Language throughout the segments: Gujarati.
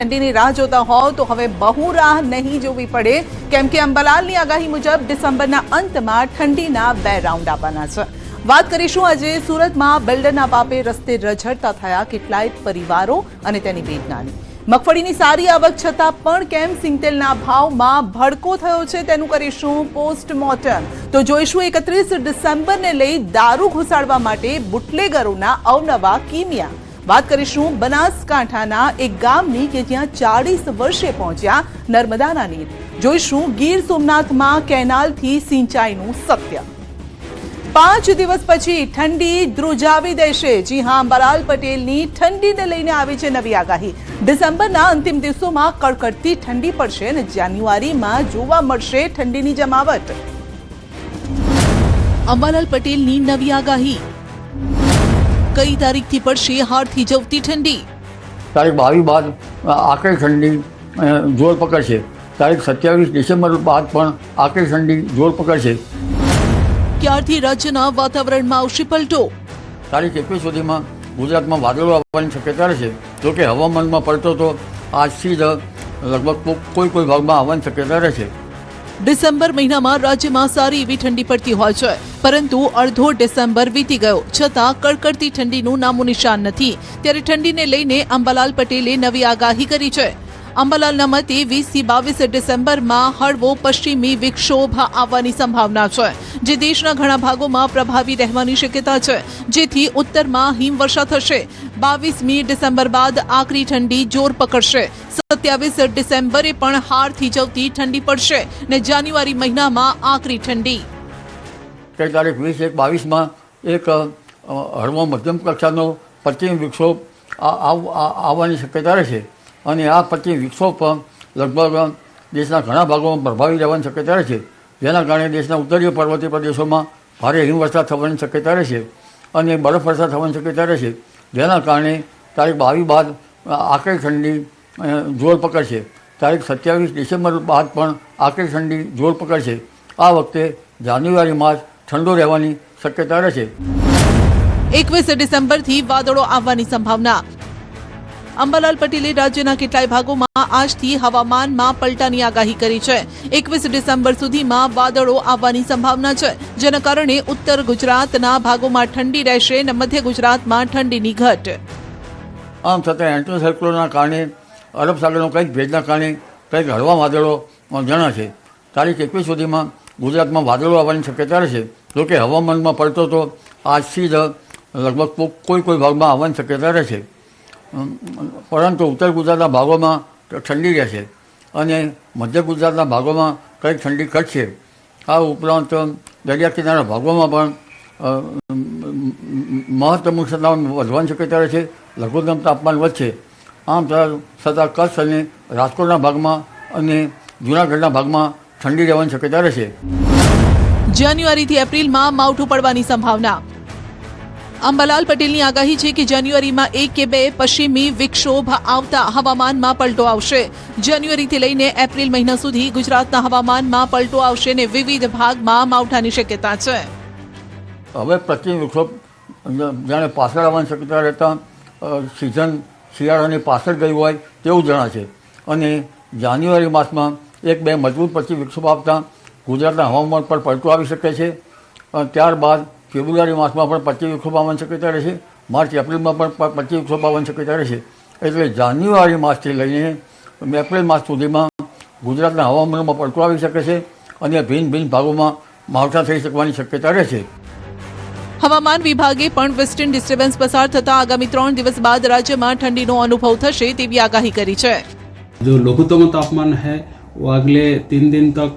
ઠંડીની રાહ જોતા હોવ તો હવે બહુ રાહ નહીં જોવી પડે, કેમ કે અંબાલાલની આગાહી મુજબ ડિસેમ્બરના અંતમાં ઠંડીના 2 રાઉન્ડ આવવાના છે. વાત કરીશું આજે સુરતમાં બિલ્ડરના પાપે રસ્તે રઝળતા થયા કેટલાય પરિવારો અને તેની વેદનાની. મગફળીની સારી આવક છતાં પણ કેમ સિંગતેલના ભાવમાં ભડકો થયો છે તેનું કરીશું પોસ્ટમોર્ટમ. તો જોઈશું 31 ડિસેમ્બરને લઈ દારૂ ઘુસાડવા માટે બુટલેગરોના અવનવા કિમિયા. વાત કરીશું બનાસકાંઠાના એક ગામની કે જ્યાં 40 વર્ષે પહોંચ્યા નર્મદાના નીર. જોઈશું ગીર સોમનાથમાં કેનાલથી સિંચાઈનું સત્ય. 5 દિવસ પછી ઠંડી ધ્રુજાવી દેશે. જી હા, અંબાલાલ પટેલની ઠંડીને લઈને આવી છે નવી આગાહી. ડિસેમ્બરના અંતિમ દિવસોમાં કડકડતી ઠંડી પડશે અને જાન્યુઆરીમાં જોવા મળશે ઠંડીની જમાવટ. અંબાલાલ પટેલની નવી આગાહી. કઈ તારીખથી પડશે હાડથી જવતી ઠંડી? તારીખ 22 બાદ આકરી ઠંડી જોર પકડશે. તારીખ 27 ડિસેમ્બર બાદ પણ આકરી ઠંડી જોર પકડશે. ક્યારથી રાજ્યના વાતાવરણમાં આવશે પલટો? તારીખ 21 સુધીમાં ગુજરાતમાં વાદળો આવવાની શક્યતા રહેશે. જોકે હવામાનમાં પલટો તો આજથી જ લગભગ કોઈ ભાગમાં આવવાની શક્યતા રહેશે. ડિસેમ્બર મહિનામાં રાજ્યમાં સારી એવી ઠંડી પડતી હોય છે, પરંતુ અડધો ડિસેમ્બર વીતી ગયો છતાં કડકડતી ઠંડીનું નામો નિશાન નથી. ત્યારે ઠંડીને લઈને અંબાલાલ પટેલે નવી આગાહી કરી છે. અંબાલાલના મતે 20 થી 22 ડિસેમ્બરમાં હળવો પશ્ચિમી વિક્ષોભ આવવાની સંભાવના છે, જે દેશના ઘણા ભાગોમાં પ્રભાવી રહેવાની શક્યતા છે, જેથી ઉત્તરમાં હિમવર્ષા થશે. 22મી ડિસેમ્બર બાદ આકરી ઠંડી જોર પકડશે. 27 ડિસેમ્બરે પણ હાડથી જવતી ઠંડી પડશે ને જાન્યુઆરી મહિનામાં આકરી ઠંડી. તારીખ 20-22માં એક હળવો મધ્યમ કક્ષાનો પશ્ચિમ વિક્ષોભ આવવાની શક્યતા રહેશે અને આ પશ્ચિમ વિક્ષોભ પણ લગભગ દેશના ઘણા ભાગોમાં પ્રભાવી રહેવાની શક્યતા રહેશે, જેના કારણે દેશના ઉત્તરીય પર્વતીય પ્રદેશોમાં ભારે હિમવર્ષા થવાની શક્યતા રહેશે અને બરફવર્ષા થવાની શક્યતા રહેશે, જેના કારણે તારીખ 22 બાદ આકરી ઠંડી જોર પકડશે. તારીખ 27 ડિસેમ્બર બાદ પણ આકરી ઠંડી જોર પકડશે. આ વખતે જાન્યુઆરી માસ ઠંડો રહેવાની શક્યતા રહેશે. 21 ડિસેમ્બરથી વાદળો આવવાની સંભાવના. અંબાલાલ પટેલે રાજ્યના કેટલાય ભાગોમાં આજથી હવામાનમાં પલટાની આગાહી કરી છે. 21 ડિસેમ્બર સુધીમાં વાદળો આવવાની સંભાવના છે, જેના કારણે ઉત્તર ગુજરાતના ભાગોમાં ઠંડી રહેશે અને મધ્ય ગુજરાતમાં ઠંડીની ઘટ. આમ છતાં એન્ટી સાયક્લોનના કારણે અરબ સાગરનો કંઈક ભેજના કારણે કંઈક હળવા વાદળો જણાશે. તારીખ 21 સુધીમાં ગુજરાતમાં વાદળો આવવાની શક્યતા રહેશે. જોકે હવામાનમાં પલટો તો આજથી જ લગભગ કોઈ ભાગમાં આવવાની શક્યતા રહેશે, પરંતુ ઉત્તર ગુજરાતના ભાગોમાં ઠંડી રહેશે અને મધ્ય ગુજરાતના ભાગોમાં કંઈક ઠંડી ઘટશે. આ ઉપરાંત દરિયા કિનારા ભાગોમાં પણ મહત્તમ ઉષ્ણતામાન વધવાની શક્યતા રહેશે, લઘુત્તમ તાપમાન વધશે. આમ છતાં કચ્છ અને રાજકોટના ભાગમાં અને જૂનાગઢના ભાગમાં ઠંડી રહેવાની શક્યતા રહેશે. જાન્યુઆરીથી એપ્રિલમાં માવઠું પડવાની સંભાવના. અંબાલાલ પટેલની આગાહી છે કે જાન્યુઆરીમાં 1 કે 2 પશ્ચિમી વિક્ષોભ આવતા હવામાનમાં પલટો આવશે. જાન્યુઆરીથી લઈને એપ્રિલ મહિના સુધી ગુજરાતના હવામાનમાં પલટો આવશે અને વિવિધ ભાગમાં માવઠાની શક્યતા છે. હવે પશ્ચિમ વિક્ષોભ જાણે પાછળ આવવાની શક્યતા રહેતા સિઝન શિયાળાની પાછળ ગઈ હોય તેવું જણાશે અને જાન્યુઆરી માસમાં 1-2 મજબૂત પશ્ચિમ વિક્ષોભ આવતા ગુજરાતના હવામાન પર પલટો આવી શકે છે. ત્યારબાદ ફેબ્રુઆરી માસમાં પણ પશ્ચિમ વિક્ષોભ આવવાની શક્યતા રહેશે. માર્ચ એપ્રિલમાં પણ પશ્ચિમ વિક્ષોભ આવવાની શક્યતા રહેશે. એટલે જાન્યુઆરી માસથી લઈને એપ્રિલ માસ સુધીમાં ગુજરાતના હવામાનમાં પલટો આવી શકે છે અને ભિન્ન ભાગોમાં માવઠા થઈ શકવાની શક્યતા રહેશે. હવામાન વિભાગે પણ વેસ્ટર્ન ડિસ્ટર્બન્સ પસાર થતા આગામી 3 દિવસ બાદ રાજ્યમાં ઠંડીનો અનુભવ થશે તેવી આગાહી કરી છે. जो लघुत्तम तापमान है वो अगले 3 दिन तक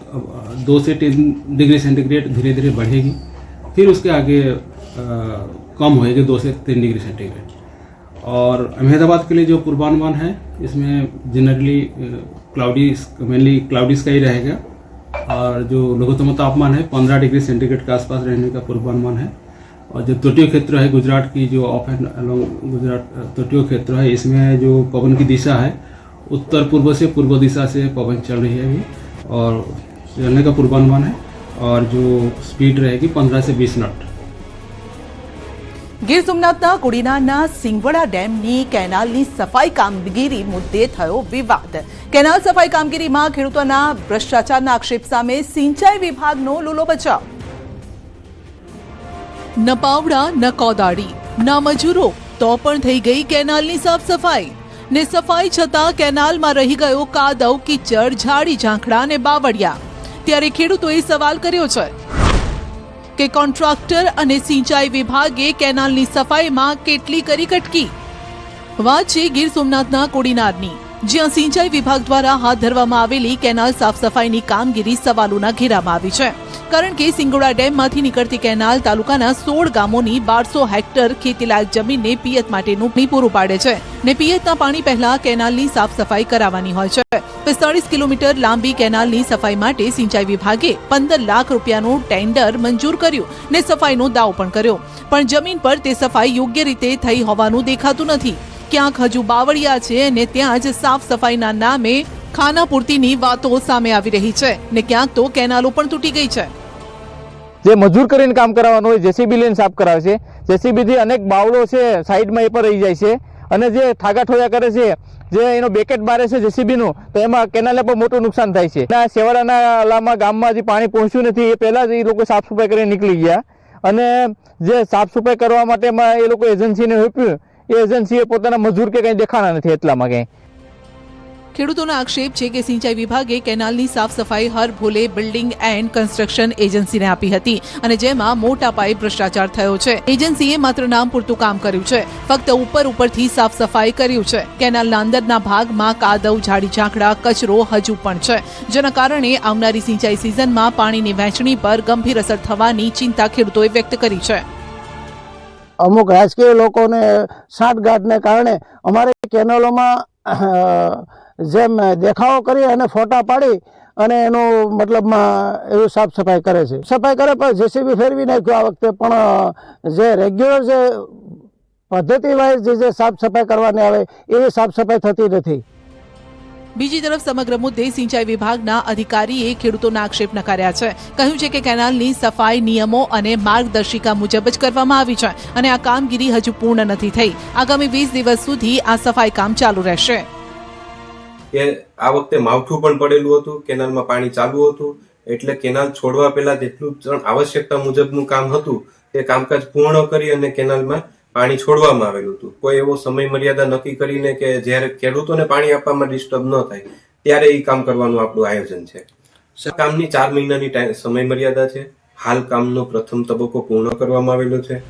2 से 3 डिग्री सेंटीग्रेड धीरे धीरे बढ़ेगी, फिर उसके आगे कम होएगी 2 से 3 डिग्री सेंटीग्रेड. और अहमदाबाद के लिए जो पूर्वानुमान है इसमें जनरली मेनली क्लाउडी स्काई रहेगा और जो लघुत्तम तापमान है 15 डिग्री सेंटीग्रेड के आसपास रहने का पूर्वानुमान है. और जो तटीय क्षेत्र है गुजरात की, जो ऑफ एंड अलोंग गुजरात तटीय क्षेत्र है, इसमें जो पवन की दिशा है उत्तर पूर्व से पूर्व दिशा से पवन चल रही है अभी और चलने का पूर्वानुमान है और जो स्पीड रहेगी 15 से 20 नॉट. ગીર સોમનાથના કોડીનારના સિંગવડા ડેમની કેનાલની સફાઈ કામગીરી મુદ્દે થયો વિવાદ. કેનાલ સફાઈ કામગીરીમાં ખેડૂતોના ભ્રષ્ટાચારના આક્ષેપ સામે સિંચાઈ વિભાગનો લૂલો બચાવ. ન પાવડા ન કોદાળી ન મજૂરો તો પણ થઈ ગઈ કેનાલની સાફ સફાઈ ને સફાઈ છતાં કેનાલમાં રહી ગયો કાદવ, કીચડ, ઝાડી ઝાંખડા ને બાવળિયા. ત્યારે ખેડૂતોએ સવાલ કર્યો છે કે કોન્ટ્રાક્ટર અને સિંચાઈ વિભાગે કેનાલની સફાઈમાં કેટલી કરી કટકી. વાત છે ગીર સોમનાથના કોડીનારની, જ્યાં સિંચાઈ વિભાગ દ્વારા હાથ ધરવામાં આવેલી કેનાલ સાફ સફાઈની કામગીરી સવાલોના ઘેરામાં આવી છે. કારણ કે સિંગોડા ડેમમાંથી નીકળતી કેનાલ તાલુકાના 16 ગામોની 1200 હેક્ટર ખેતીલાયક જમીનને પિયત માટેનું પાણી પૂરું પાડે છે ને પિયતના પાણી પહેલા કેનાલની સાફ સફાઈ કરાવવાની હોય છે. 45 કિલોમીટર લાંબી કેનાલની સફાઈ માટે સિંચાઈ વિભાગે 15 લાખ રૂપિયાનું ટેન્ડર મંજૂર કર્યું ને સફાઈનો દાવ પણ કર્યો, પણ જમીન પર તે સફાઈ યોગ્ય રીતે થઈ હોવાનું દેખાતું નથી. ક્યાંક હજુ બાવળિયા છે ને ત્યાં જ સાફ સફાઈના નામે ખાનાપૂર્તિની વાતો સામે આવી રહી છે ને ક્યાંક તો કેનાલો પણ તૂટી ગઈ છે. જે મજૂર કરીને કામ કરાવવાનું હોય જેસીબી લઈને સાફ કરાવે છે. જેસીબીથી અનેક બાવળો છે સાઈડમાં એ પર રહી જાય છે અને જે ઠાગા ઠોયા કરે છે, જે એનો બેકેટ મારે છે જેસીબીનું, તો એમાં કેનાલને પણ મોટું નુકસાન થાય છે. શેવાડાના અલામાં ગામમાં જે પાણી પહોંચ્યું નથી એ પહેલાં જ એ લોકો સાફ સફાઈ કરીને નીકળી ગયા અને જે સાફ સફાઈ કરવા માટેમાં એ લોકો એજન્સીને આપ્યું, એ એજન્સીએ પોતાના મજૂર કે કંઈ દેખાણા નથી એટલામાં કંઈ. ખેડૂતોનો આક્ષેપ છે કે સિંચાઈ વિભાગે કેનાલની સાફ સફાઈ હર ભોલે બિલ્ડિંગ એન્ડ કન્સ્ટ્રક્શન એજન્સીને આપી હતી અને જેમાં મોટા પાયે ભ્રષ્ટાચાર થયો છે. એજન્સીએ માત્ર નામ પૂરતું કામ કર્યું છે, ફક્ત ઉપરથી સાફ સફાઈ કર્યું છે. કેનાલના અંદરના ભાગમાં કાદવ, ઝાડી ઝાંખડા, કચરો હજુ પણ છે, જેના કારણે આવનારી સિંચાઈ સિઝનમાં પાણીની વહેંચણી પર ગંભીર અસર થવાની ચિંતા ખેડૂતોએ વ્યક્ત કરી છે. અમુક રાજકીય લોકોને સાંઠગાંઠને કારણે અમારે કેનાલોમાં જેમ દેખાવો કરી અને ફોટા પાડી અને એનું મતલબમાં એવું સાફ સફાઈ કરે છે. સફાઈ કરે પણ જેસીબી ફેરવી નાખ્યું આ વખતે, પણ જે રેગ્યુલર જે પદ્ધતિ વાઇઝ જે સાફ સફાઈ કરવાની આવે એવી સાફ સફાઈ થતી નથી. બીજી તરફ સમગ્ર મુદ્દે સિંચાઈ વિભાગના અધિકારીએ ખેડૂતોના આક્ષેપ નકાર્યા છે. કહ્યું છે કે કેનાલની સફાઈ નિયમો અને માર્ગદર્શિકા મુજબ જ કરવામાં આવી છે અને આ કામગીરી હજુ પૂર્ણ નથી થઈ. આગામી 20 દિવસ સુધી આ સફાઈ કામ ચાલુ રહેશે. કે આ વખતે માવઠું પણ પડેલું હતું, કેનાલમાં પાણી ચાલુ હતું, એટલે કેનાલ છોડવા પહેલા જેટલું આવશ્યકતા મુજબનું કામ હતું તે કામકાજ પૂર્ણ કરી અને કેનાલમાં પાણી છોડવામાં આવેલું હતું. કોઈ એવો સમય મર્યાદા નક્કી કરીને કે જ્યારે ખેડૂતોને પાણી આપવામાં ડિસ્ટર્બ ન થાય ત્યારે એ કામ કરવાનું આપણું આયોજન છે. કામની 4 મહિનાની સમય મર્યાદા છે. હાલ કામનો પ્રથમ તબક્કો પૂર્ણ કરવામાં આવેલો છે.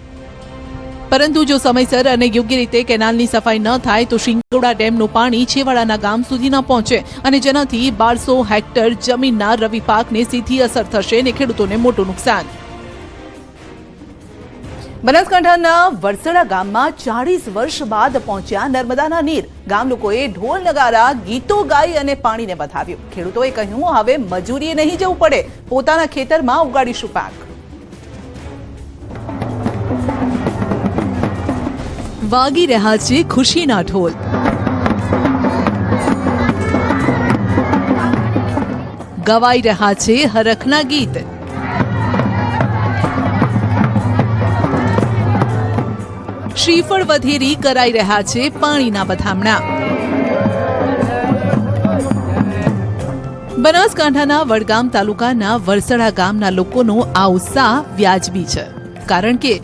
પરંતુ જો સમયસર અને યોગ્ય રીતે કેનાલની સફાઈ ન થાય તો સિંગોડા ડેમનું પાણી છેવાડાના ગામ સુધી ન પહોંચે અને જેનાથી 1200 હેક્ટર જમીનના રવિ પાકને સીધી અસર થશે અને ખેડૂતોને મોટું નુકસાન. બનાસકાંઠાના વરસડા ગામમાં 40 વર્ષ બાદ પહોંચ્યા નર્મદાના નીર. ગામ લોકોએ ઢોલ નગારા, ગીતો ગાઈ અને પાણીને વધાવ્યું. ખેડૂતોએ કહ્યું, હવે મજૂરીએ નહીં જવું પડે, પોતાના ખેતરમાં ઉગાડીશું પાક. વાગી રહ્યા છે ખુશીના ઢોલ. ગવાઈ રહ્યા છે હરખના ગીત. શ્રીફળ વધેરી કરાઈ રહ્યા છે પાણીના વધામણા. બનાસકાંઠાના વડગામ તાલુકાના વરસડા ગામના લોકોનો આ ઉત્સાહ વ્યાજબી છે, કારણ કે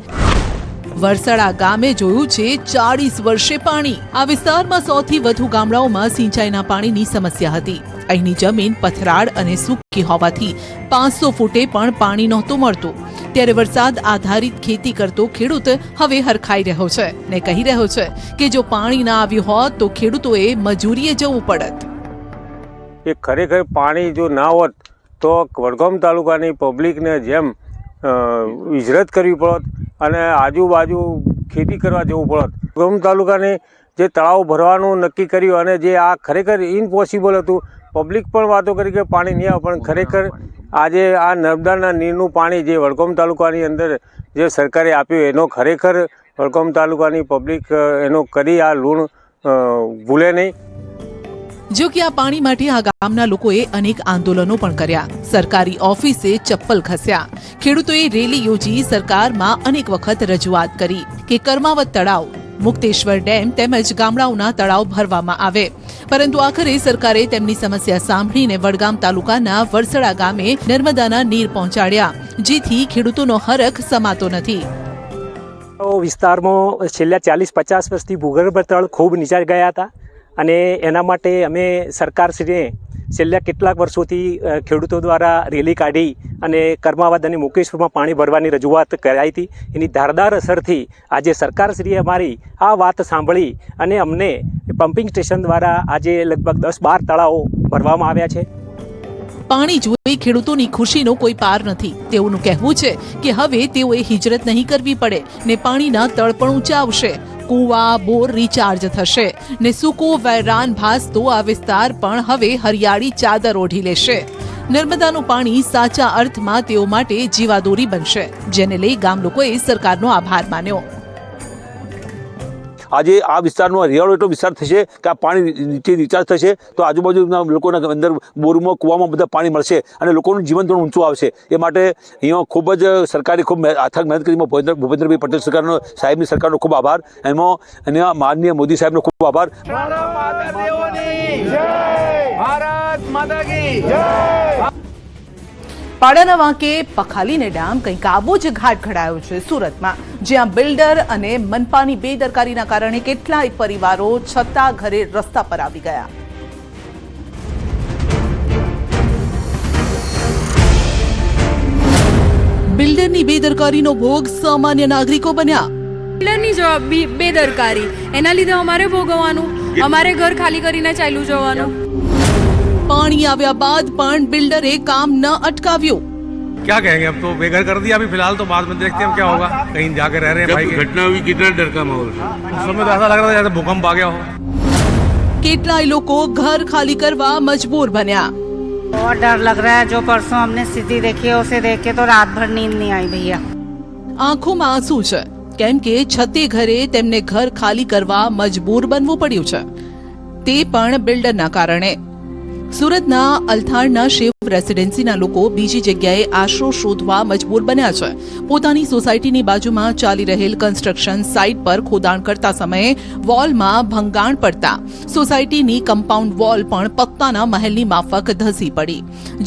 વરસડા ગામે જોયું છે 40 વર્ષે પાણી. આ વિસ્તારમાં 100 થી વધુ ગામડાઓમાં સિંચાઈના પાણીની સમસ્યા હતી. અહીંની જમીન પથરાળ અને સૂકી હોવાથી 500 ફૂટે પણ પાણી નહોતું મળતું. ત્યારે વરસાદ આધારિત ખેતી કરતો ખેડૂત હવે હરખાઈ રહ્યો છે ને કહી રહ્યો છે કે જો પાણી ના આવ્યું હોત તો ખેડૂતોએ મજૂરીએ જવું પડત. એ ખરેખર પાણી જો ના હોત તો વડગામ તાલુકાની પબ્લિકને જેમ હિજરત કરવી પડત અને આજુબાજુ ખેતી કરવા જવું પડત. વડગામ તાલુકાની જે તળાવ ભરવાનું નક્કી કર્યું અને જે આ ખરેખર ઇમ્પોસિબલ હતું. પબ્લિક પણ વાતો કરી કે પાણી નહીં આવે, પણ ખરેખર આજે આ નર્મદાના નીરનું પાણી જે વડગામ તાલુકાની અંદર જે સરકારે આપ્યું એનો ખરેખર વડગામ તાલુકાની પબ્લિક એનો કરી આ લૂણ ભૂલે નહીં. જો કે આ પાણી માટે આ ગામના લોકોએ અનેક આંદોલનો પણ કર્યા, સરકારી ઓફિસે ચપ્પલ ખસ્યા, ખેડૂતોએ રેલી યોજી સરકારમાં અનેક વખત રજૂઆત કરી કે કર્માવત તળાવ, મુક્તેશ્વર ડેમ તેમજ ગામડાઓના તળાવ ભરવામાં આવે, પરંતુ આખરે સરકારે તેમની સમસ્યા સાંભળીને વડગામ તાલુકાના વરસડા ગામે નર્મદાના નીર પહોંચાડ્યા, જેથી ખેડૂતોનો હરખ સમાતો નથી. વિસ્તારમાં છેલ્લા 40-50 વર્ષથી ભૂગર્ભ તળ ખૂબ નીચા ગયા હતા અને એના માટે અમે સરકારશ્રીને છેલ્લા કેટલાક વર્ષોથી ખેડૂતો દ્વારા રેલી કાઢી અને કર્માવત અને મુકેશ્વરમાં પાણી ભરવાની રજૂઆત કરાઈ હતી. એની ધારદાર અસરથી આજે સરકારશ્રીએ અમારી આ વાત સાંભળી અને અમને પમ્પિંગ સ્ટેશન દ્વારા આજે લગભગ 10-12 તળાવો ભરવામાં આવ્યા છે. પાણી જોઈ ખેડૂતોની ખુશીનો કોઈ પાર નથી. તેઓનું કહેવું છે કે હવે તેઓએ હિજરત નહીં કરવી પડે ને પાણીના તળ પણ ઊંચા આવશે, કૂવા બોર રિચાર્જ થશે ને સૂકો વેરાન ભાસતો આ વિસ્તાર પણ હવે હરિયાળી ચાદર ઓઢી લેશે. નર્મદાનું પાણી સાચા અર્થમાં તેઓ માટે જીવાદોરી બનશે, જેને લઈ ગામ લોકોએ સરકારનો આભાર માન્યો. આજે આ વિસ્તારનો હરિયાળો એટલો વિસ્તાર થશે કે આ પાણી નીચે રિચાર્જ થશે તો આજુબાજુના લોકોના અંદર બોરમાં કૂવામાં બધા પાણી મળશે અને લોકોનું જીવન થોડું ઊંચું આવશે. એ માટે અહીંયા ખૂબ જ સરકારે ખૂબ અથાગ મહેનત કરી. ભૂપેન્દ્રભાઈ પટેલ સરકારનો સાહેબની સરકારનો ખૂબ આભાર, એમાં અને માનનીય મોદી સાહેબનો ખૂબ આભાર. પાડાના વાંકે પખાલીને ડામ કંઈક આવો જ ઘાટ ઘડાયો છે સુરતમાં, જ્યાં બિલ્ડર અને મનપાની બેદરકારીના કારણે કેટલાય પરિવારો છતાં ઘરે રસ્તા પર આવી ગયા. બિલ્ડરની બેદરકારીનો ભોગ સામાન્ય નાગરિકો બન્યા. બિલ્ડરની બેદરકારી, એના લીધે અમારે ભોગવવાનું, અમારે ઘર ખાલી કરીને ચાલ્યું જવાનું. पानी આવ્યા બાદ પણ બિલ્ડરે કામ ન અટકાવ્યું. क्या कहेंगे, अब तो बेघर कर दिया. अभी फिलहाल तो बाद में देखते हैं क्या होगा. कहीं जाके रह रहे हैं. भाई घटना हुई, कितना डर का माहौल था उस समय, तो ऐसा लग रहा था जैसे भूकंप आ गया हो. કેટલાય લોકો ઘર ખાલી કરવા મજબૂર બન્યા. बहुत डर लग रहा है. जो परसों हमने स्थिति देखी है उसे देख के तो रात भर नींद नहीं आई भैया. આંખોમાં આંસુ છે, કેમ કે છતે ઘરે તેમને ઘર ખાલી કરવા મજબૂર બનવું પડ્યું છે, તે પણ બિલ્ડરના કારણે. સુરતના અલથાણના શિવ રેસિડેન્સીના લોકો બીજી જગ્યાએ આશરો શોધવા મજબૂર બન્યા છે. પોતાની સોસાયટીની બાજુમાં ચાલી રહેલ કન્સ્ટ્રક્શન સાઇટ પર ખોદાણ કરતા સમયે વોલમાં ભંગાણ પડતા સોસાયટીની કમ્પાઉન્ડ વોલ પણ પત્તાના મહેલની માફક ધસી પડી.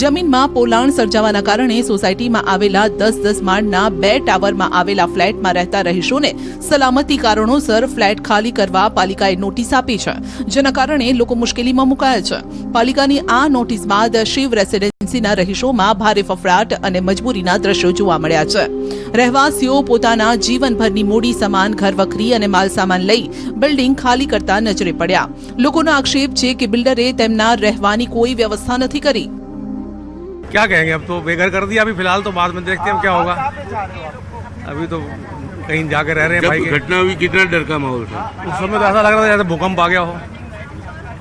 જમીનમાં પોલાણ સર્જાવાના કારણે સોસાયટીમાં આવેલા 10-10 માળના 2 ટાવરમાં આવેલા ફ્લેટમાં રહેતા રહીશોને સલામતી કારણોસર ફ્લેટ ખાલી કરવા પાલિકાએ નોટિસ આપી છે, જેના કારણે લોકો મુશ્કેલીમાં મુકાયા છે. પાલિકાની આ નોટિસ બાદ શિવ રેસિડેન્સીના રહીશોમાં ભારે ફફડાટ અને મજબૂરીના દ્રશ્યો જોવા મળ્યા છે. રહેવાસીઓ પોતાના જીવનભરની મૂડી સમાન ઘરવખરી અને માલસામાન લઈ બિલ્ડિંગ ખાલી કરતા નજરે પડ્યા. લોકોનો આક્ષેપ છે કે બિલ્ડરે તેમના રહેવાની કોઈ વ્યવસ્થા નથી કરી. क्या कहेंगे, अब तो बेघर कर दिया. अभी फिलहाल तो बाद में देखते हैं क्या होगा. अभी तो कहीं जाके रह रहे हैं. भाई घटना हुई, कितना डर का माहौल था उस समय, तो ऐसा लग रहा था जैसे भूकंप आ गया हो.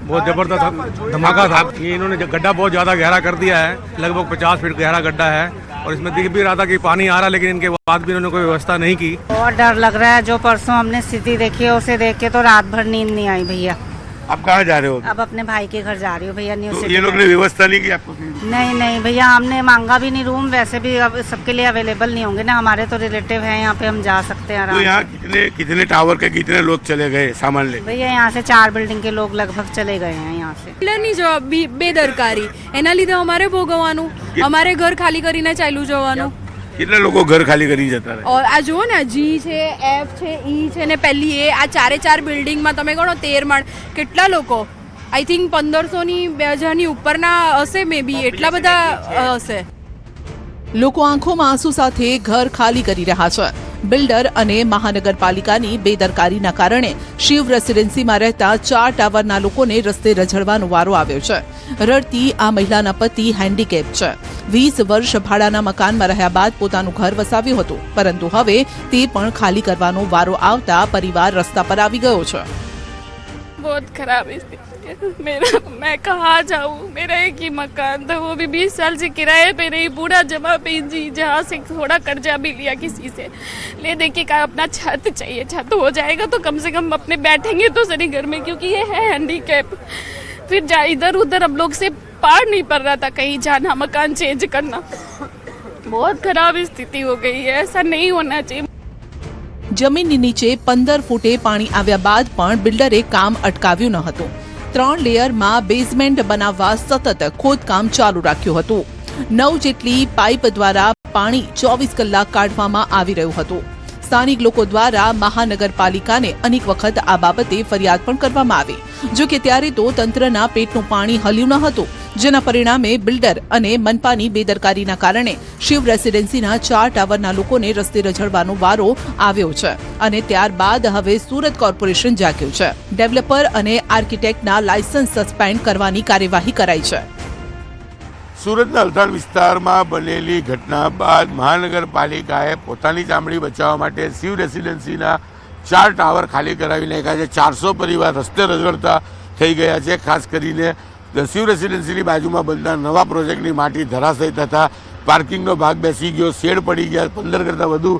बहुत जबरदस्त धमाका था. ये इन्होंने गड्ढा बहुत ज्यादा गहरा कर दिया है, लगभग 50 फीट गहरा गड्ढा है, और इसमें दिख भी रहा था कि पानी आ रहा, लेकिन इनके बाद भी इन्होंने कोई व्यवस्था नहीं की. बहुत डर लग रहा है. जो परसों हमने स्थिति देखी है उसे देख के तो रात भर नींद नहीं आई भैया. आप कहाँ जा रहे हो? अब अपने भाई के घर जा रही हूँ भैया. न्यू ये लोग ने व्यवस्था नहीं की आपको? नहीं भैया, हमने मांगा भी नहीं रूम. वैसे भी अब सबके लिए अवेलेबल नहीं होंगे ना. हमारे तो रिलेटिव हैं यहाँ पे, हम जा सकते हैं. तो यहाँ कितने टावर के कितने लोग चले गए सामान ले? भैया यहाँ से 4 बिल्डिंग के लोग लगभग चले गए हैं यहाँ से. બિલ્ડરની બેદરકારી, એના લીધે અમારે ભોગવવાનું, અમારે ઘર ખાલી કરીને ચાલ્યું જવાનું. કેટલા લોકો ઘર ખાલી કરી જતા રહે? આ જુઓ ને, જી છે, એફ છે, ઈ છે ને પહેલી એ, આ 4 બિલ્ડિંગમાં તમે ગણો 13 માળ. કેટલા લોકો, આઈ થિંક 1500ની 2000ની ઉપરના હશે, મે બી એટલા બધા હશે. લોકો આંખોમાં આંસુ સાથે ઘર ખાલી કરી રહ્યા છે. બિલ્ડર અને મહાનગરપાલિકાની બેદરકારીના કારણે શિવ રેસિડેન્સીમાં રહેતા 4 ટાવરના લોકોને રસ્તે રઝળવાનો વારો આવ્યો છે. રડતી આ મહિલાના પતિ હેન્ડીકેપ છે. 20 વર્ષ ભાડાના મકાનમાં રહ્યા બાદ પોતાનું ઘર વસાવ્યું હતું, પરંતુ હવે તે પણ ખાલી કરવાનો વારો આવતા પરિવાર રસ્તા પર આવી ગયો છે. बहुत खराब स्थिति है मेरा. मैं कहाँ जाऊँ, मेरा एक ही मकान था, वो भी 20 साल से किराए पे नहीं, पूरा जमा पूंजी, जहाँ से थोड़ा कर्जा भी लिया किसी से ले दे के. अपना छत चाहिए, छत हो जाएगा तो कम से कम अपने बैठेंगे तो सही घर में, क्योंकि ये है हैंडीकैप. फिर इधर उधर हम लोग से पार नहीं पड़ रहा था कहीं जाना, मकान चेंज करना। बहुत खराब स्थिति हो गई है, ऐसा नहीं होना चाहिए। જમીનની નીચે 15 ફૂટે પાણી આવ્યા બાદ પણ બિલ્ડરે કામ અટકાવ્યું ન હતું. 3 લેયરમાં બેઝમેન્ટ બનાવવા સતત ખોદકામ ચાલુ રાખ્યું હતું. 9 જેટલી પાઇપ દ્વારા પાણી 24 કલાક કાઢવામાં આવી રહ્યું હતું. સ્થાનિક લોકો દ્વારા મહાનગરપાલિકાને અનેક વખત આ બાબતે ફરિયાદ પણ કરવામાં આવી. જો કે ત્યારે તો તંત્રના પેટનું પાણી હલ્યું ન હતું, જેના પરિણામે બિલ્ડર અને મનપાની બેદરકારીના કારણે શિવ રેસિડેન્સીના 4 ટાવરના લોકોને રસ્તે રઝળવાનો વારો આવ્યો છે. અને ત્યારબાદ હવે સુરત કોર્પોરેશન જાગ્યું છે. ડેવલપર અને આર્કિટેક્ટના લાયસન્સ સસ્પેન્ડ કરવાની કાર્યવાહી કરાઈ છે. સુરતના અલથાણ વિસ્તારમાં બનેલી ઘટના બાદ મહાનગરપાલિકાએ પોતાની ચામડી બચાવવા માટે શિવ રેસિડેન્સીના 4 ટાવર ખાલી કરાવી નાખ્યા છે. 400 પરિવાર રસ્તે રઝળતા થઈ ગયા છે. ખાસ કરીને શિવ રેસિડેન્સીની બાજુમાં બનતા નવા પ્રોજેક્ટની માટી ધરાશયી થતા પાર્કિંગનો ભાગ બેસી ગયો, શેડ પડી ગયા, 15 કરતાં વધુ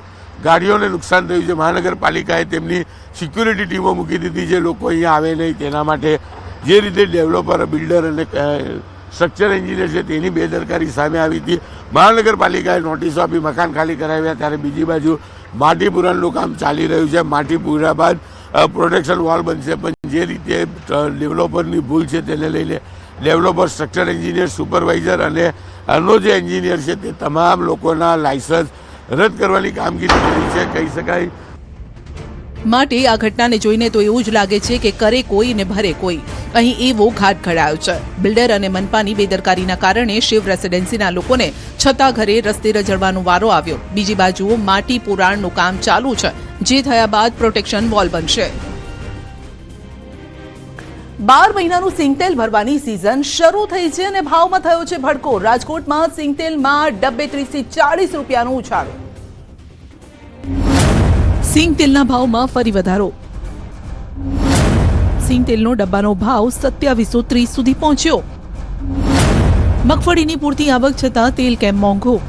ગાડીઓને નુકસાન થયું છે. મહાનગરપાલિકાએ તેમની સિક્યુરિટી ટીમો મૂકી દીધી છે, લોકો અહીંયા આવે નહીં તેના માટે. જે રીતે ડેવલપર, બિલ્ડર અને સ્ટ્રક્ચર એન્જિનિયર છે તેની બેદરકારી સામે આવી હતી. મહાનગરપાલિકાએ નોટિસો આપી મકાન ખાલી કરાવ્યા, ત્યારે બીજી બાજુ માટી પૂરવાનું કામ ચાલી રહ્યું છે. માટી પૂર્યા બાદ પ્રોટેક્શન વોલ બનશે, પણ જે રીતે ડેવલપરની ભૂલ છે તેને લઈને ડેવલપર, સ્ટ્રક્ચર એન્જિનિયર, સુપરવાઇઝર અને અન્ય જે એન્જિનિયર છે તે તમામ લોકોના લાયસન્સ રદ કરવાની કામગીરી કરી છે, કહી શકાય. માટે આ ઘટનાને જોઈને તો એવું જ લાગે છે કે કરે કોઈ ને ભરે કોઈ. અહીં એવો ઘાટ ઘડાયો છે. બિલ્ડર અને મનપાની બેદરકારીના કારણે શિવ રેસિડેન્સીના લોકોને છતાં ઘરે રસ્તે રઝળવાનો વારો આવ્યો. બીજી બાજુ માટી પુરાણનું કામ ચાલુ છે, જે થયા બાદ પ્રોટેક્શન વોલ બનશે. 12 મહિનાનું સિંગતેલ ભરવાની સિઝન શરૂ થઈ છે અને ભાવમાં થયો છે ભડકો. રાજકોટમાં સિંગતેલમાં ડબ્બે 30 થી 40 રૂપિયાનો ઉછાળો. સિંગતેલના ભાવમાં ફરી વધારો. સિંગતેલનો ડબ્બાનો ભાવ 2730 સુધી પહોંચ્યો. મગફળીની પૂરતી આવક છતાં તેલ કેમ મોંઘું?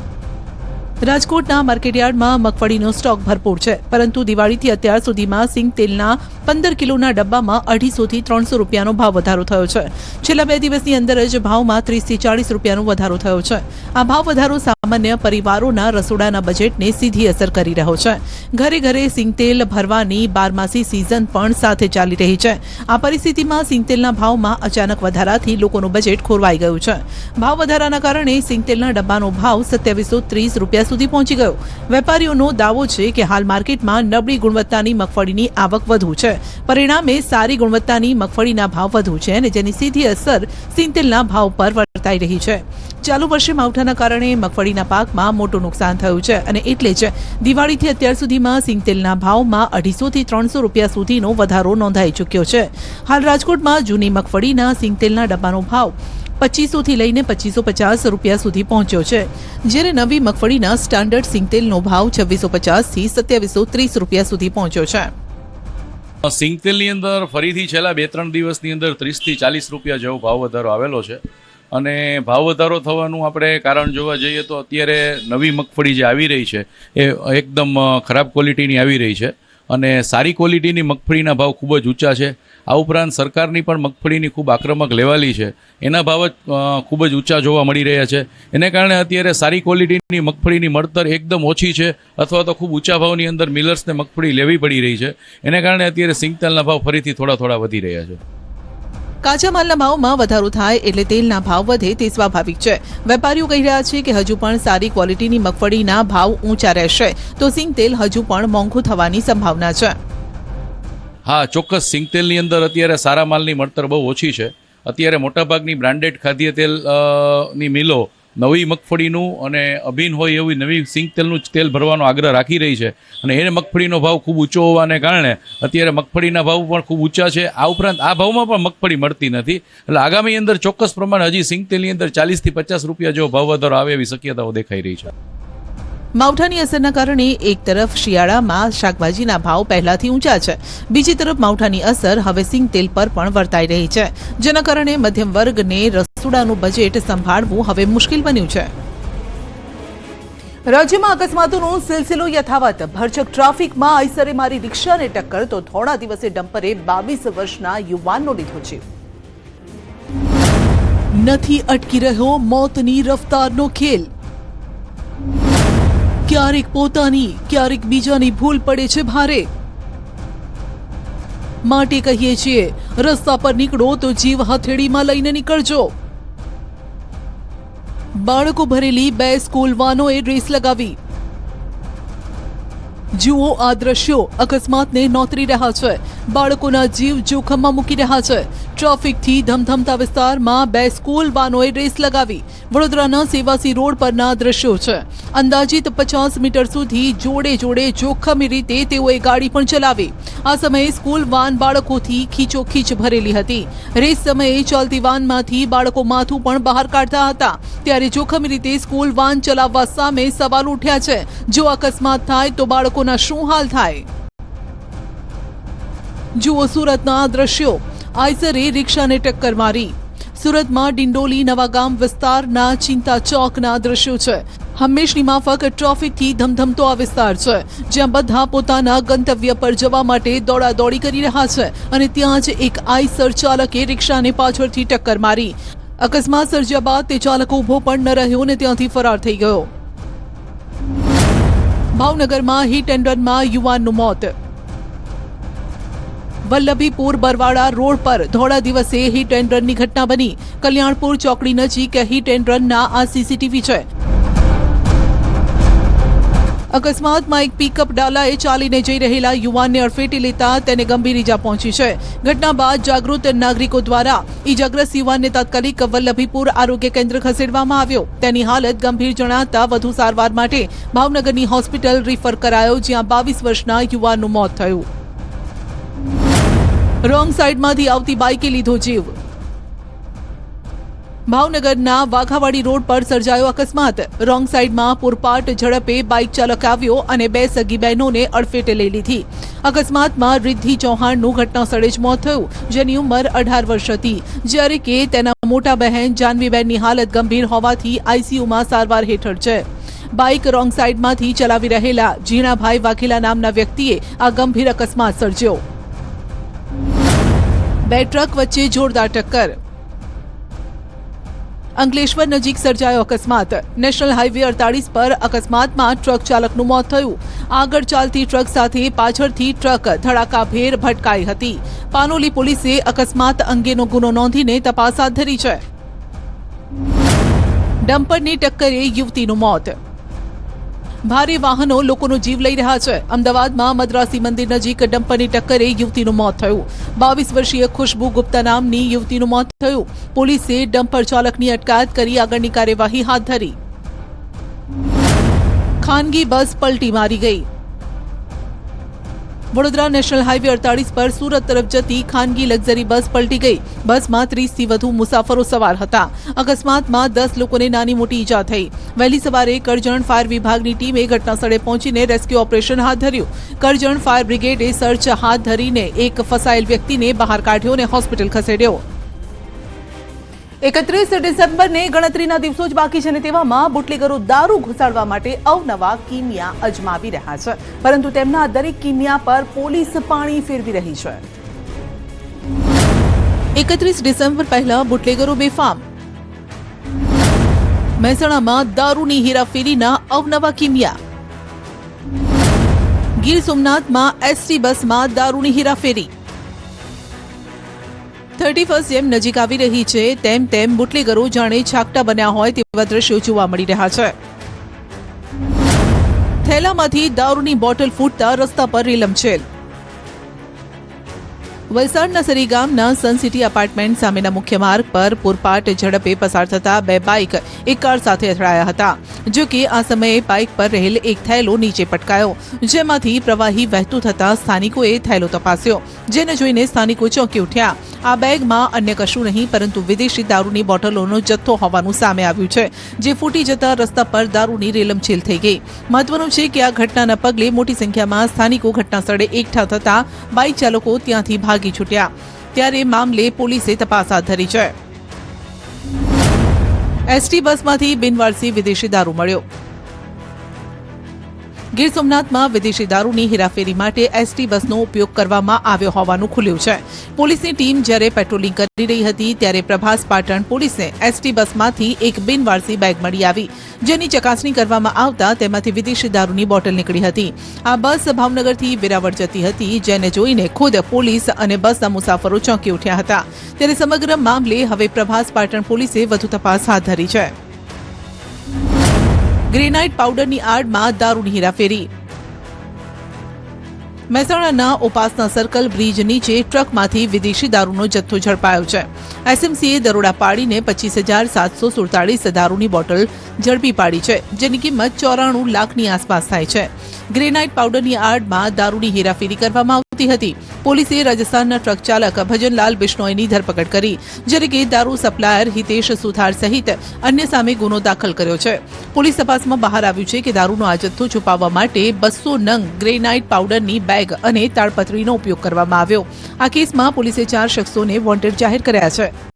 રાજકોટના માર્કેટયાર્ડમાં મગફળીનો સ્ટોક ભરપૂર છે, પરંતુ દિવાળીથી અત્યાર સુધીમાં સિંગતેલના 15 કિલોના ડબ્બામાં 250 થી 300 રૂપિયાનો ભાવ વધારો થયો છે. છેલ્લા 2 દિવસની અંદર જ ભાવમાં 30 થી 40 રૂપિયાનો વધારો થયો છે. આ ભાવ વધારો સામાન્ય પરિવારોના રસોડાના બજેટને સીધી અસર કરી રહ્યો છે. ઘરે ઘરે સિંગતેલ ભરવાની 12માસી સિઝન પણ સાથે ચાલી રહી છે. આ પરિસ્થિતિમાં સિંગતેલના ભાવમાં અચાનક વધારાથી લોકોનું બજેટ ખોરવાઈ ગયું છે. ભાવ વધારાના કારણે સિંગતેલના ડબ્બાનો ભાવ 2730 રૂપિયા સુધી પહોંચી ગયો. વેપારીઓનો દાવો છે કે હાલ માર્કેટમાં નબળી ગુણવત્તાની મગફળીની આવક વધુ છે, પરિણામે સારી ગુણવત્તાની મગફળીના ભાવ વધુ છે અને જેની સીધી અસર સિંગતેલના ભાવ પર વર્તાઈ રહી છે. ચાલુ વર્ષે માવઠાના કારણે મગફળીના પાકમાં મોટું નુકસાન થયું છે અને એટલે જ દિવાળીથી અત્યાર સુધીમાં સિંગતેલના ભાવમાં 250 થી 300 રૂપિયા સુધીનો વધારો નોંધાઈ ચૂક્યો છે. હાલ રાજકોટમાં જૂની મગફળીના સિંગતેલના ડબ્બાનો ભાવ 2500 થી લઈને 2550 રૂપિયા સુધી પહોંચ્યો છે, જ્યારે નવી મગફળીના સ્ટાન્ડર્ડ સિંગતેલનો ભાવ 2650 થી 2730 રૂપિયા સુધી પહોંચ્યો છે. સિંગતેલની અંદર ફરીથી છેલ્લા 2-3 દિવસની અંદર 30 થી 40 રૂપિયા જેવો ભાવ વધારો આવેલો છે. અને ભાવ વધારો થવાનું આપણે કારણ જોવા જઈએ તો અત્યારે નવી મગફળી જે આવી રહી છે એ એકદમ ખરાબ ક્વોલિટીની આવી રહી છે અને સારી ક્વોલિટીની મગફળીના ભાવ ખૂબ જ ઊંચા છે. આ ઉપરાંત સરકારની પણ મગફળીની ખૂબ આક્રમક લેવાલી છે, એના ભાવ જ ખૂબ જ ઊંચા જોવા મળી રહ્યા છે. એને કારણે અત્યારે સારી ક્વોલિટીની મગફળીની મળતર એકદમ ઓછી છે અથવા તો ખૂબ ઊંચા ભાવની અંદર મિલર્સને મગફળી લેવી પડી રહી છે. એને કારણે અત્યારે સિંગતેલના ભાવ ફરીથી થોડા વધી રહ્યા છે. કાચા માલના ભાવમાં વધારો થાય એટલે તેલના ભાવ વધે તે સ્વાભાવિક છે. વેપારીઓ કહી રહ્યા છે કે હજુ પણ સારી ક્વોલિટીની મગફળીના ભાવ ઊંચા રહેશે તો સિંગતેલ હજુ પણ મોંઘું થવાની સંભાવના છે. હા, ચોક્કસ સિંગતેલની અંદર અત્યારે સારા માલની મળતર બહુ ઓછી છે. અત્યારે મોટાભાગની બ્રાન્ડેડ ખાદ્ય તેલની મિલો નવી મગફળીનું અને અભિન્ન હોય એવી નવી સિંગતેલનું તેલ ભરવાનો આગ્રહ રાખી રહી છે અને એ મગફળીનો ભાવ ખૂબ ઊંચો હોવાને કારણે અત્યારે મગફળીના ભાવ પણ ખૂબ ઊંચા છે. આ ઉપરાંત આ ભાવમાં પણ મગફળી મળતી નથી, એટલે આગામી અંદર ચોક્કસ પ્રમાણે હજી સિંગતેલની અંદર 40 થી 50 રૂપિયા જેવો ભાવ વધારો આવે એવી શક્યતાઓ દેખાઈ રહી છે. માવઠાની અસરના કારણે એક તરફ શિયાળામાં શાકભાજીના ભાવ પહેલાથી ઊંચા છે, બીજી તરફ માવઠાની અસર હવે સિંગતેલ પર પણ વર્તાઈ રહી છે, જેના કારણે મધ્યમ વર્ગને રસોડાનું બજેટ સંભાળવું હવે મુશ્કેલ બન્યું છે. રાજ્યમાં અકસ્માતોનો સિલસિલો યથાવત. ભરચક ટ્રાફિકમાં આઈસરે મારી રિક્ષાને ટક્કર તો થોડા દિવસે ડમ્પરે 22 વર્ષના યુવાનનો લીધો જીવ. નથી અટકી રહ્યો મોતની રફતારનો ખેલ. ક્યારેક પોતાની ક્યારેક બીજાની ભૂલ પડે છે ભારે. માટે કહીએ છીએ, રસ્તા પર નીકળો તો જીવ હથેળીમાં લઈને નીકળજો. બાળકો ભરેલી 2 સ્કૂલ વાનોએ રેસ લગાવી. જુઓ આ દ્રશ્યો અકસ્માતને નોતરી રહ્યા છે. બાળકોના જીવ જોખમમાં મૂકી રહ્યા છે. ટ્રાફિકથી ધમધમતા વિસ્તારમાં 2 સ્કૂલ વાનોએ રેસ લગાવી. વડોદરાના સેવાસી રોડ પરના દ્રશ્યો છે. અંદાજિત 50 મીટર સુધી જોડે જોડે જોખમી રીતે તેઓએ ગાડી પણ ચલાવી. આ સમયે સ્કૂલ વાન બાળકોથી ખીચોખીચ ભરેલી હતી. રેસ સમયે ચાલતી વાનમાંથી બાળકો માથું પણ બહાર કાઢતા હતા. ત્યારે જોખમી રીતે સ્કૂલ વાન ચલાવવા સામે સવાલ ઉઠ્યા છે. જો અકસ્માત થાય તો બાળકોના શું હાલ થાય? જુઓ સુરતના આ દ્રશ્યો. આઈસરે રિક્ષાને ટક્કર મારી. સુરતમાં ડિંડોલી નવાગામ વિસ્તારના ચિંતા ચોકના દ્રશ્યો છે. હંમેશની માફક ટ્રાફિકથી ધમધમતો આ વિસ્તાર છે, જ્યાં બધા પોતાના ગંતવ્ય પર જવા માટે દોડાદોડી કરી રહ્યા છે. અને ત્યાં જ એક આઈસર ચાલકે રિક્ષાને પાછળથી ટક્કર મારી. અકસ્માત સર્જ્યા બાદ તે ચાલક ઊભો પણ ન રહ્યો અને ત્યાંથી ફરાર થઈ ગયો. ભાવનગરમાં હિટ એન્ડ રનમાં યુવાનનું મોત. વલ્લભીપુર બરવાડા રોડ પર ધોળા દિવસે હિટ એન્ડ રનની ઘટના બની. કલ્યાણપુર ચોકડી નજીક હિટ એન્ડ રનના આ સીસીટીવી છે. અકસ્માતમાં એક પિકઅપ ડાલાએ ચાલીને જઈ રહેલા યુવાનને અડફેટે લેતા તેને ગંભીર ઈજા પહોંચી છે. ઘટના બાદ જાગૃત નાગરિકો દ્વારા ઈજાગ્રસ્ત યુવાનને તાત્કાલિક વલ્લભીપુર આરોગ્ય કેન્દ્ર ખસેડવામાં આવ્યો. તેની હાલત ગંભીર જણાતા વધુ સારવાર માટે ભાવનગરની હોસ્પિટલ રિફર કરાયો, જ્યાં 22 વર્ષના યુવાનનું મોત થયું. રોંગ સાઈડમાંથી આવતી બાઇકે લીધો જીવ. ભાવનગરના વાઘાવાડી રોડ પર સર્જાયો અકસ્માત. રોંગ સાઈડમાં પૂરપાટ ઝડપે બાઇક ચાલક આવ્યો અને 2 સગી બહેનોને અડફેટે લઈ લીધી. અકસ્માતમાં રિદ્ધિ ચૌહાણનું ઘટના સ્થળે જ મોત થયું, જેની ઉંમર 18 વર્ષ હતી, જ્યારે કે તેના મોટા બહેન જાનવીબેનની હાલત ગંભીર હોવાથી આઈસીયુમાં સારવાર હેઠળ છે. બાઇક રોંગ સાઈડમાંથી ચલાવી રહેલા ઝીણાભાઈ વાઘેલા નામના વ્યક્તિએ આ ગંભીર અકસ્માત સર્જ્યો. 2 ટ્રક વચ્ચે જોરદાર ટક્કર. અંકલેશ્વર નજીક સર્જાયો અકસ્માત. નેશનલ હાઈવે 48 પર અકસ્માતમાં ટ્રક ચાલકનું મોત થયું. આગળ ચાલતી ટ્રક સાથે પાછળથી ટ્રક ધડાકાભેર ભટકાઈ હતી. પાનોલી પોલીસે અકસ્માત અંગેનો ગુનો નોંધીને તપાસ હાથ ધરી છે. ડમ્પરની ટક્કરે યુવતીનું મોત. ભારે વાહનો લોકોનો જીવ લઈ રહ્યા છે. અમદાવાદમાં મદ્રાસી મંદિર નજીક ડમ્પરની ટક્કરે યુવતીનું મોત થયું. 22 વર્ષીય ખુશ્બુ ગુપ્તા નામની યુવતીનું મોત થયું. પોલીસે ડમ્પર ચાલકની અટકાયત કરી આગળની કાર્યવાહી હાથ ધરી. ખાનગી બસ પલટી મારી ગઈ. વડોદરા નેશનલ હાઈવે 48 પર સુરત તરફ જતી ખાનગી લક્ઝરી બસ પલટી ગઈ. બસમાં 30થી વધુ મુસાફરો સવાર હતા. અકસ્માતમાં 10 લોકોને નાની મોટી ઈજા થઈ. વહેલી સવારે કરજણ ફાયર વિભાગની ટીમે ઘટના સ્થળે પહોંચીને રેસ્ક્યુ ઓપરેશન હાથ ધર્યું. કરજણ ફાયર બ્રિગેડે સર્ચ હાથ ધરીને એક ફસાયેલ વ્યક્તિને બહાર કાઢ્યો અને હોસ્પિટલ ખસેડ્યો. 31 ડિસેમ્બરને ગણતરીના દિવસો જ બાકી છે અને તેવામાં બુટલેગરો દારૂ ઘુસાડવા માટે અવનવા કિમિયા અજમાવી રહ્યા છે, પરંતુ તેમના દરેક કિમિયા પર પોલીસ પાણી ફેરવી રહી છે. 31 ડિસેમ્બર પહેલા બુટલેગરો બેફામ. મહેસાણામાં દારૂની હેરાફેરીના અવનવા કિમિયા. ગીર સોમનાથમાં એસટી બસમાં દારૂની હેરાફેરી. 31 જેમ નજીક આવી રહી છે તેમ તેમ બુટલેગરો જાણે છાકટા બન્યા હોય તેવા દ્રશ્યો જોવા મળી રહ્યા છે. થેલામાંથી દારૂની બોટલ ફૂટતા રસ્તા પર રેલમછેલ. વલસાડના સરી ગામના સન સિટી એપાર્ટમેન્ટ સામેના મુખ્ય માર્ગ પર પૂરપાટ ઝડપે પસાર થતા 2 બાઇક એક કાર સાથે અથડાયા હતા. જો કે આ સમયે બાઇક પર રહેલ એક થેલો નીચે પટકાયો, જેમાંથી પ્રવાહી વહેતું થતા સ્થાનિકોએ થેલો તપાસ્યો, જેને જોઈને સ્થાનિકો ચોંકી ઉઠ્યા. આ બેગમાં અન્ય કશું નહીં પરંતુ વિદેશી દારૂની બોટલોનો જથ્થો હોવાનું સામે આવ્યું છે, જે ફૂટી જતા રસ્તા પર દારૂની રેલમછેલ થઈ ગઈ. મહત્વનું છે કે આ ઘટનાના પગલે મોટી સંખ્યામાં સ્થાનિકો ઘટનાસ્થળે એકઠા થતા બાઇક ચાલકો ત્યાંથી ભાગી છૂટ્યા. ત્યારે મામલે પોલીસે તપાસ હાથ ધરી છે. એસટી બસમાંથી બિનવારસી વિદેશી દારૂ મળ્યો. ગીર સોમનાથમાં વિદેશી દારૂની હેરાફેરી માટે એસટી બસનો ઉપયોગ કરવામાં આવ્યો હોવાનું ખુલ્યું છે. પોલીસની ટીમ જ્યારે પેટ્રોલિંગ કરી રહી હતી ત્યારે પ્રભાસ પાટણ પોલીસને એસટી બસમાંથી એક બિનવારસી બેગ મળી આવી, જેની ચકાસણી કરવામાં આવતા તેમાંથી વિદેશી દારૂની બોટલ નીકળી હતી. આ બસ ભાવનગરથી વેરાવળ જતી હતી, જેને જોઈને ખુદ પોલીસ અને બસના મુસાફરો ચોંકી ઉઠ્યા હતા. ત્યારે સમગ્ર મામલે હવે પ્રભાસ પાટણ પોલીસે વધુ તપાસ હાથ ધરી છે. ગ્રેનાઇટ પાવડરની આડમાં દારૂની હેરાફેરી. મહેસાણાના ઉપાસના સર્કલ બ્રિજ નીચે ટ્રકમાંથી વિદેશી દારૂનો જથ્થો ઝડપાયો છે. એસએમસીએ દરોડા પાડીને 25,747 દારૂની બોટલ ઝડપી પાડી છે, જેની કિંમત 94 લાખની આસપાસ થાય છે. ગ્રેનાઇટ પાવડરની આડમાં દારૂની હેરાફેરી કરવામાં આવતી હતી. પોલીસે રાજસ્થાનના ટ્રક ચાલક ભજનલાલ બિશ્નોઈની ધરપકડ કરી, જ્યારે કે દારૂ સપ્લાયર હિતેશ સુથાર સહિત અન્ય સામે ગુનો દાખલ કર્યો છે. પોલીસ તપાસમાં બહાર આવ્યું છે કે દારૂનો આ જથ્થો છુપાવવા માટે 200 નંગ ગ્રેનાઇટ પાવડરની બેગ અને તાડપત્રીનો ઉપયોગ કરવામાં આવ્યો. આ કેસમાં પોલીસે 4 શખ્સોને વોન્ટેડ જાહેર કર્યા છે.